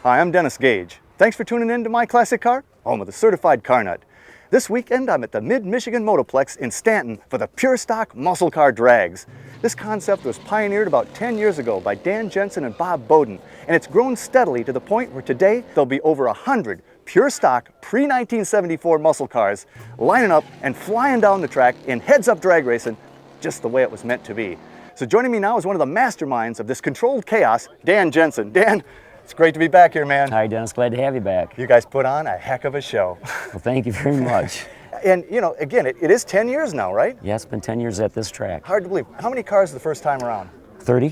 Hi, I'm Dennis Gage. Thanks for tuning in to My Classic Car, home of the certified car nut. This weekend, I'm at the Mid Michigan Motorplex in Stanton for the Pure Stock Muscle Car Drags. This concept was pioneered about 10 years ago by Dan Jensen and Bob Bowden, and it's grown steadily to the point where today there'll be over 100 pure stock pre-1974 muscle cars lining up and flying down the track in heads-up drag racing, just the way it was meant to be. So joining me now is one of the masterminds of this controlled chaos, Dan Jensen. Dan, it's great to be back here, man. Hi, Dennis. Glad to have you back. You guys put on a heck of a show. Well, thank you very much. And, you know, again, it is 10 years now, right? Yeah, it's been 10 years at this track. Hard to believe. How many cars the first time around? 30.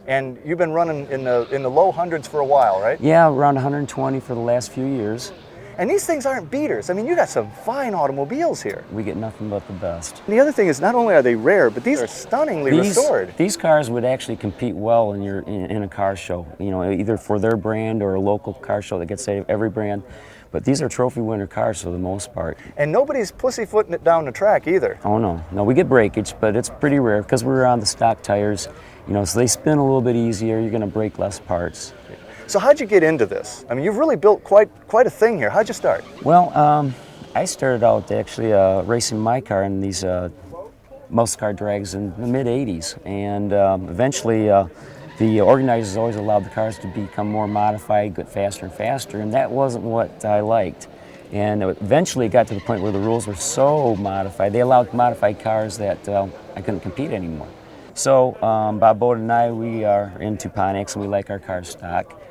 And you've been running in the low hundreds for a while, right? Yeah, around 120 for the last few years. And these things aren't beaters. I mean, you got some fine automobiles here. We get nothing but the best. And the other thing is, not only are they rare, but these are stunningly restored. These cars would actually compete well in a car show, you know, either for their brand or a local car show that gets every brand. But these are trophy winner cars for the most part. And nobody's pussyfooting it down the track either. Oh no, no, we get breakage, but it's pretty rare because we're on the stock tires, you know, so they spin a little bit easier. You're going to break less parts. So how'd you get into this? I mean, you've really built quite a thing here. How'd you start? Well, I started out actually racing my car in these muscle car drags in the mid-'80s, and eventually the organizers always allowed the cars to become more modified, get faster and faster, and that wasn't what I liked. And eventually it got to the point where the rules were so modified, they allowed modified cars that I couldn't compete anymore. So Bob Bowden and I, we are into Pontiacs and we like our cars stock.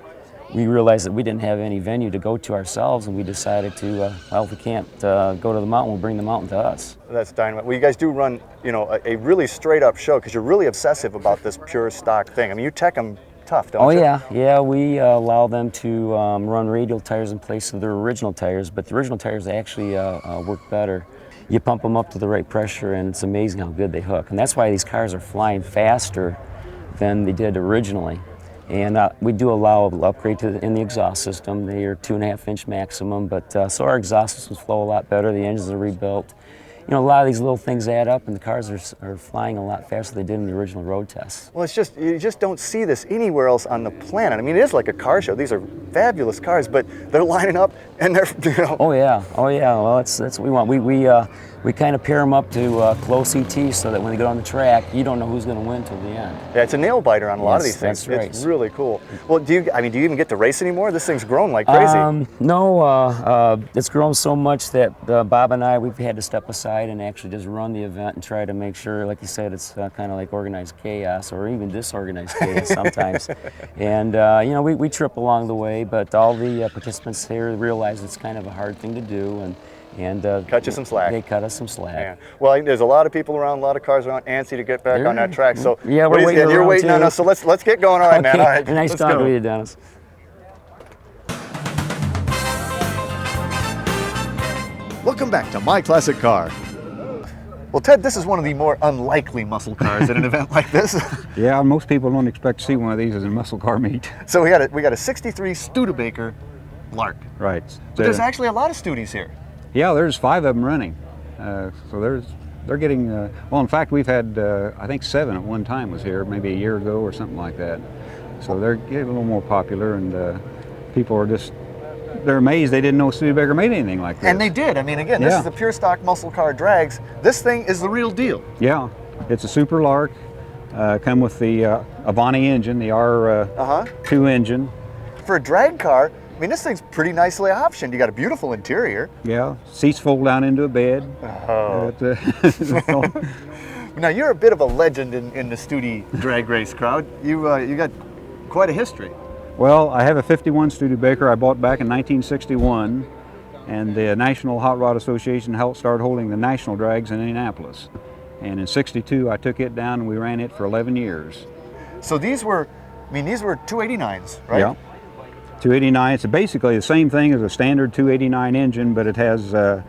We realized that we didn't have any venue to go to ourselves, and we decided to, well, if we can't go to the mountain, we'll bring the mountain to us. That's dynamite. Well, you guys do run, you know, a really straight-up show because you're really obsessive about this pure stock thing. I mean, you tech them tough, don't you? Oh, yeah. We allow them to run radial tires in place of their original tires, but the original tires actually work better. You pump them up to the right pressure, and it's amazing how good they hook. And that's why these cars are flying faster than they did originally. And we do allow an upgrade in the exhaust system. They are 2.5-inch maximum, but so our exhaust systems flow a lot better. The engines are rebuilt. You know, a lot of these little things add up, and the cars are flying a lot faster than they did in the original road tests. Well, it's just, you just don't see this anywhere else on the planet. I mean, it is like a car show. These are fabulous cars, but they're lining up and they're, you know. Oh yeah. Well, that's what we want. We kind of pair them up to close ET so that when they go on the track, you don't know who's going to win till the end. Yeah, it's a nail biter on a lot of these things. That's right. It's really cool. Well, do you even get to race anymore? This thing's grown like crazy. No, it's grown so much that Bob and I, we've had to step aside and actually just run the event and try to make sure, like you said, it's kind of like organized chaos or even disorganized chaos sometimes. And you know, we trip along the way, but all the participants here realize it's kind of a hard thing to do, and cut you some slack. They cut us some slack. Yeah. Well, there's a lot of people around, a lot of cars around, antsy to get back on that track. So yeah, we're waiting. And you're waiting on us. So let's get going. All right, okay. Man. All right. Nice talking to you, Dennis. Welcome back to My Classic Car. Well, Ted, this is one of the more unlikely muscle cars at an event like this. Yeah, most people don't expect to see one of these as a muscle car meet. So we got a '63 Studebaker Lark. Right. But there's actually a lot of Studies here. Yeah, there's 5 of them running. So they're getting, well, in fact, we've had, I think 7 at one time was here, maybe a year ago or something like that. So they're getting a little more popular, and people are just, they're amazed they didn't know Studebaker made anything like this. And they did. I mean, again, this is the pure stock muscle car drags. This thing is the real deal. Yeah, it's a Super Lark. Come with the Avani engine, the R2 engine. For a drag car, I mean, this thing's pretty nicely optioned. You got a beautiful interior. Yeah, seats fold down into a bed. Oh. Now, you're a bit of a legend in the Studi drag race crowd. You got quite a history. Well, I have a 51 Studebaker I bought back in 1961, and the National Hot Rod Association helped start holding the national drags in Indianapolis. And in '62, I took it down and we ran it for 11 years. So these were 289s, right? Yeah. 289. It's basically the same thing as a standard 289 engine, but it has a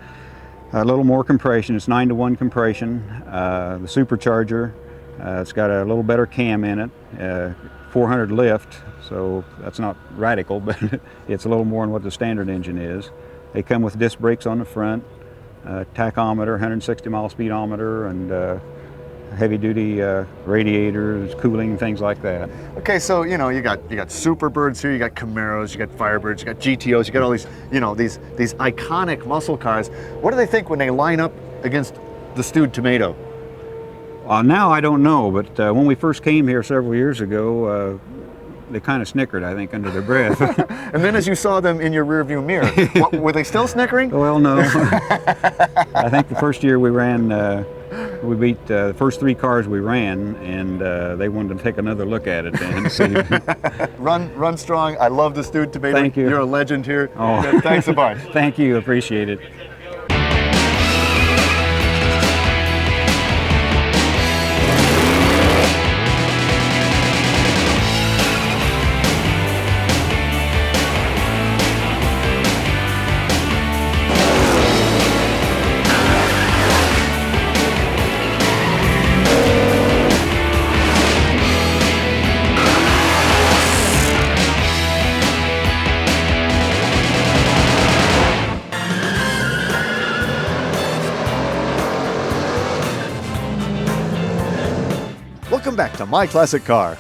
little more compression. It's 9-to-1 compression. The supercharger, it's got a little better cam in it, 400 lift, so that's not radical, but it's a little more than what the standard engine is. They come with disc brakes on the front, tachometer, 160 mile speedometer, and heavy-duty radiators, cooling, things like that. Okay, so you got Superbirds here, you got Camaros, you got Firebirds, you got GTOs, you got all these these iconic muscle cars. What do they think when they line up against the stewed tomato? Now I don't know, but when we first came here several years ago, they kind of snickered, I think, under their breath. And then as you saw them in your rearview mirror, were they still snickering? Well, no. I think the first year we ran, we beat the first 3 cars we ran, and they wanted to take another look at it then to see. Run strong. I love the stewed tomato. Thank you. You're a legend here. Oh. Yeah, thanks a bunch. Thank you, appreciate it. Welcome back to My Classic Car.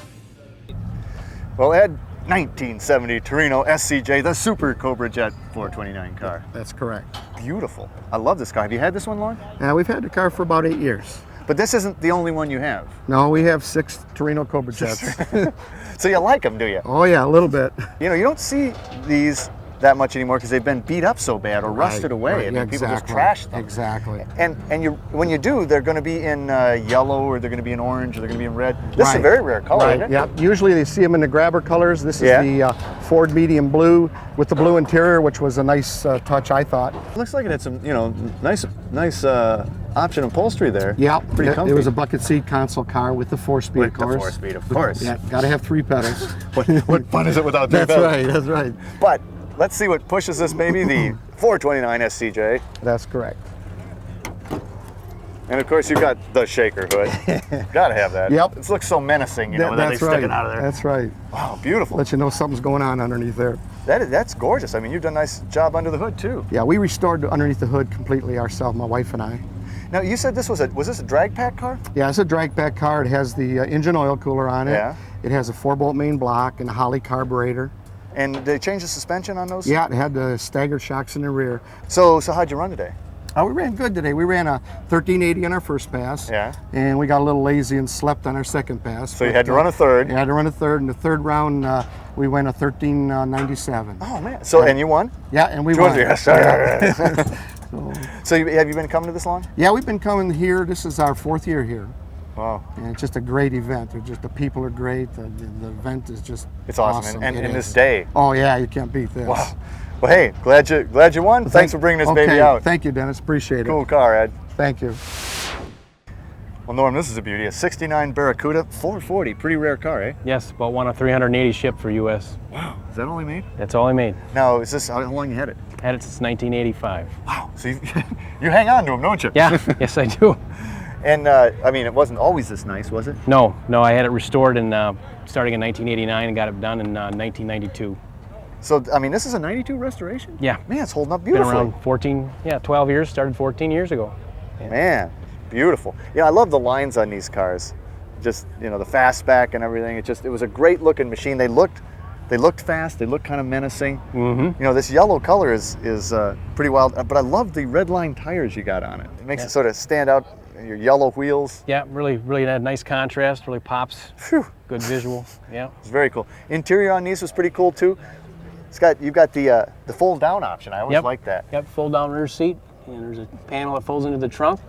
Well, Ed, 1970 Torino SCJ, the Super Cobra Jet 429 car. That's correct. Beautiful. I love this car. Have you had this one long? We've had the car for about 8 years. But this isn't the only one you have. No, we have 6 Torino Cobra Jets. So you like them, do you? Oh yeah, a little bit. You don't see these that much anymore because they've been beat up so bad or rusted away. Right, I mean, people just exactly. trash them. Exactly. And when you do, they're going to be in yellow, or they're going to be in orange, or they're going to be in red. This is a very rare color, isn't it? Yeah. Usually they see them in the grabber colors. This is Yeah. the Ford medium blue with the blue interior, which was a nice touch, I thought. Looks like it had some, nice option upholstery there. Yeah. Pretty comfy. It was a bucket seat console car with the 4-speed, With of the course. 4-speed, of course. Yeah. Got to have 3 pedals. What fun is it without 3 That's pedals? right. That's right. But let's see what pushes this baby, the 429 SCJ. That's correct. And of course you've got the shaker hood. Gotta have that. Yep. It looks so menacing, with that thing That's sticking right. out of there. That's right. Wow, beautiful. Let you know something's going on underneath there. That's gorgeous. I mean, you've done a nice job under the hood too. Yeah, we restored underneath the hood completely ourselves, my wife and I. Now you said was this a drag pack car? Yeah, it's a drag pack car. It has the engine oil cooler on it. Yeah. It has a 4-bolt main block and a Holley carburetor. And did they change the suspension on those? Yeah, it had the staggered shocks in the rear. So how'd you run today? We ran good today. We ran a 1380 on our first pass. Yeah. And we got a little lazy and slept on our second pass. So you had to run a third. Yeah, I had to run a third. In the third round, we went a 1397. Oh man. So and you won? Yeah, and we Georgia, won. yes. So have you been coming to this long? Yeah, we've been coming here. This is our 4th year here. Wow. And it's just a great event. The people are great. The event is just It's awesome. And It in is. this day. Oh yeah, you can't beat this. Wow. Well, hey, glad you won. Thanks for bringing this baby out. Thank you, Dennis. Appreciate it. Cool car, Ed. Thank you. Well, Norm, this is a beauty. A 69 Barracuda 440. Pretty rare car, eh? Yes, about one of 380 shipped for U.S. Wow. Is that all he made? That's all I made. Now, is this how long you had it? Had it since 1985. Wow. So you hang on to him, don't you? Yeah, yes I do. And I mean, it wasn't always this nice, was it? No, I had it restored starting in 1989 and got it done in 1992. So, I mean, this is a 92 restoration? Yeah. Man, it's holding up Been beautifully. around 12 years, started 14 years ago. Yeah. Man, beautiful. Yeah, I love the lines on these cars. Just, the fastback and everything. It was a great looking machine. They looked fast. They looked kind of menacing. Mm-hmm. This yellow color is pretty wild. But I love the red line tires you got on it. It makes it sort of stand out. Your yellow wheels. Yeah, really had nice contrast. Really pops. Phew. Good visual. Yeah. It's very cool. Interior on these was pretty cool too. You've got the fold down option. I always like that. Yep. Fold down rear seat, and there's a panel that folds into the trunk.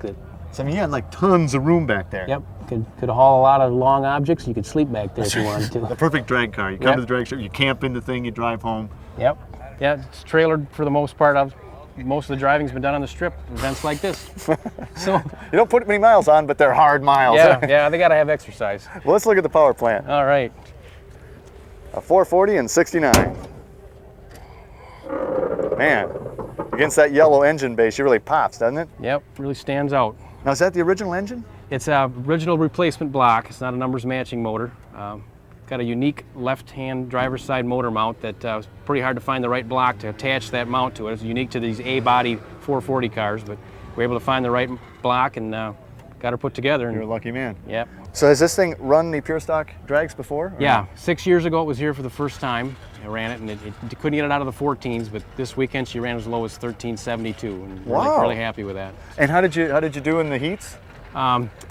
So I mean, you had like tons of room back there. Yep. Could haul a lot of long objects. You could sleep back there if you wanted to. The perfect drag car. You come to the drag strip, you camp in the thing, you drive home. Yep. Yeah, it's trailered for the most part. Most of the driving's been done on the strip, events like this. So you don't put many miles on, but they're hard miles. Yeah, they gotta have exercise. Well, let's look at the power plant. All right. A 440 and 69. Man, against that yellow engine base, she really pops, doesn't it? Yep, really stands out. Now, is that the original engine? It's a original replacement block. It's not a numbers matching motor. Got a unique left-hand driver's side motor mount that was pretty hard to find the right block to attach that mount to it. It's unique to these A-body 440 cars, but we're able to find the right block and got her put together. You're a lucky man. Yep. So has this thing run the pure stock drags before? Or Yeah, not? 6 years ago it was here for the first time. I ran it and it couldn't get it out of the 14s, but this weekend she ran as low as 1372, and Wow. really happy with that. And how did you do in the heats?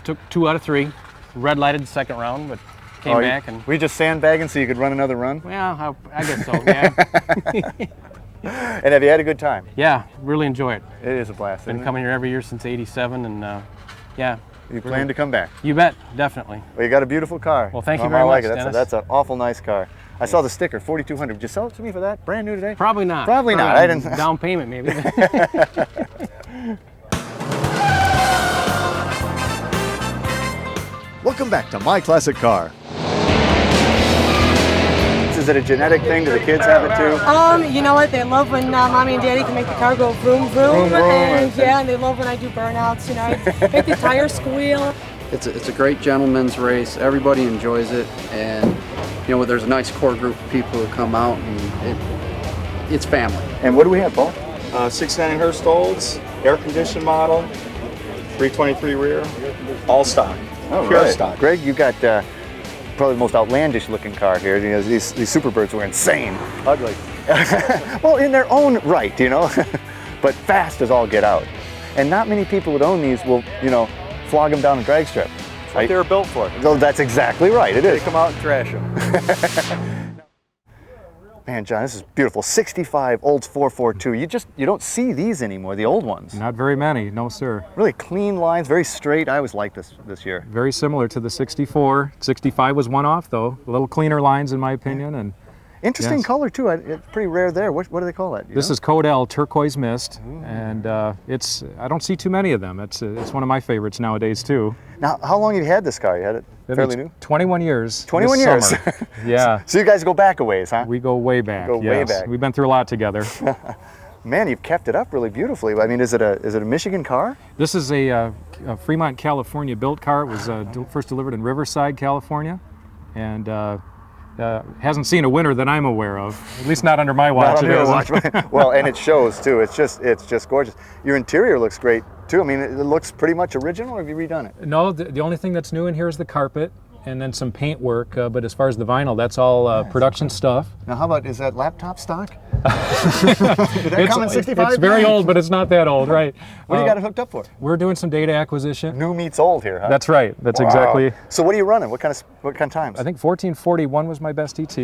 Took 2 out of 3. Red lighted the second round, but came back and. Were you just sandbagging so you could run another run? Well, I guess so. Yeah. And have you had a good time? Yeah, really enjoy it. It is a blast. Been isn't coming here every year since '87, and yeah. it? You plan to come back? You bet, definitely. Well, you got a beautiful car. Well, thank you I very like much, it. Dennis. That's an awful nice car. I saw the sticker, 4,200. Did you sell it to me for that? Brand new today? Probably not. Probably not. I didn't. Down payment, maybe. Welcome back to My Classic Car. Is it a genetic thing? Do the kids have it too? You know what? They love when mommy and daddy can make the car go vroom vroom, Vroom, vroom, and yeah, and they love when I do burnouts. You know, I make the tire squeal. It's a great gentleman's race. Everybody enjoys it, and you know there's a nice core group of people who come out, and it's family. And what do we have, Paul? 69 Hurst Olds, air-conditioned model, 323 rear, all stock, pure stock. Greg, you got probably the most outlandish looking car here. You know, these Superbirds were insane. Ugly. Well, in their own right, you know, but fast as all get out. And not many people that own these will, you know, flog them down a drag strip. That's what they were built for. Oh, that's exactly right, it is. Take them out and trash them. Man, John, this is beautiful. 65 Olds 442. You don't see these anymore, the old ones. Not very many, no sir. Really clean lines, very straight. I always liked this year. Very similar to the 64. 65 was one off though. A little cleaner lines in my opinion. And Interesting yes. color too. It's pretty rare there. What do they call that? This is Code L Turquoise Mist, and I don't see too many of them. It's one of my favorites nowadays too. Now, how long have you had this car? You had it fairly new? 21 years. 21 this years. Summer. Yeah. So you guys go back a ways, huh? We go way back. Go way yes. back. We've been through a lot together. Man, you've kept it up really beautifully. I mean, is it a Michigan car? This is a Fremont, California built car. It was first delivered in Riverside, California, and hasn't seen a winter that I'm aware of. At least not under my watch. Not on your watch. Well, and it shows too. It's just gorgeous. Your interior looks great too. I mean, it looks pretty much original. Or have you redone it? No, the only thing that's new in here is the carpet and then some paint work. But as far as the vinyl, that's all production stuff. Now, how about, is that laptop stock? Did that come in 65? It's very old, but it's not that old, right? What do you got it hooked up for? We're doing some data acquisition. New meets old here, huh? That's right. That's Wow. exactly. So what are you running? What kind of times? I think 1441 was my best ET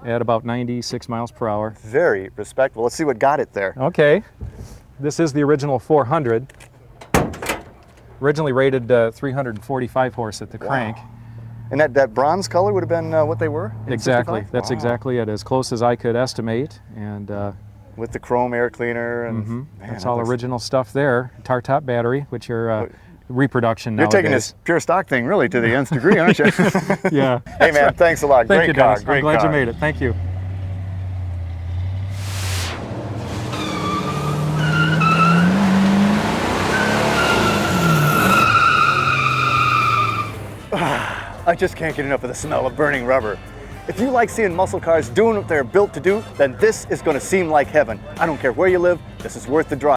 at about 96 miles per hour. Very respectable. Let's see what got it there. Okay. This is the original 400. Originally rated 345 horse at the crank. And that bronze color would have been what they were? in Exactly. 65? That's Wow. exactly it, as close as I could estimate. And With the chrome air cleaner and man, that's that all looks- original stuff there. Tar top battery, which are reproduction You're nowadays. taking this pure stock thing really to the nth degree, aren't you? Yeah. Hey man, thanks a lot. Thank Great you, car. Dennis. Great I'm glad car. you made it. Thank you. I just can't get enough of the smell of burning rubber. If you like seeing muscle cars doing what they're built to do, then this is going to seem like heaven. I don't care where you live, this is worth the drive.